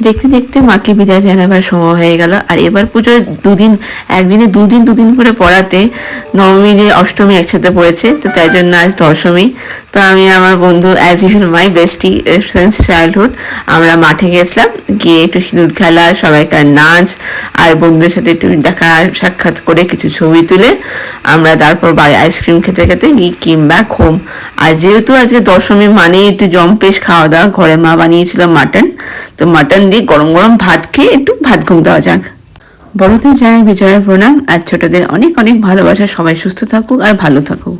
দেখতে দেখতে মাকে বিদায় জানাবার সময় হয়ে গেল। আর এবার পুজোর একদিনে দুদিন করে পড়াতে নবমী যে অষ্টমী একসাথে পড়েছে, তো তাই জন্য আজ দশমী। তো আমি আমার বন্ধু অ্যাজ ইউজুয়াল মাই বেস্টি সিন্স চাইল্ডহুড, আমরা মাঠে গেছিলাম, গিয়ে একটু সিঁদুর খেলা, সবাইকার নাচ, আর বন্ধুদের সাথে একটু দেখা সাক্ষাৎ করে কিছু ছবি তুলে আমরা তারপর বাড়ি আইসক্রিম খেতে খেতে উই কেম ব্যাক হোম। আর যেহেতু আজকে দশমী মানে একটু জম্পেশ খাওয়া দাওয়া, ঘরে মা বানিয়েছিল মাটন, তো মাটন দিয়ে গরম গরম ভাত খেয়ে একটু ভাত ঘুম দেওয়া যাক। বড়দের জানাই বিজয়ের প্রণাম, আর ছোটদের অনেক অনেক ভালোবাসা। সবাই সুস্থ থাকুক আর ভালো থাকুক।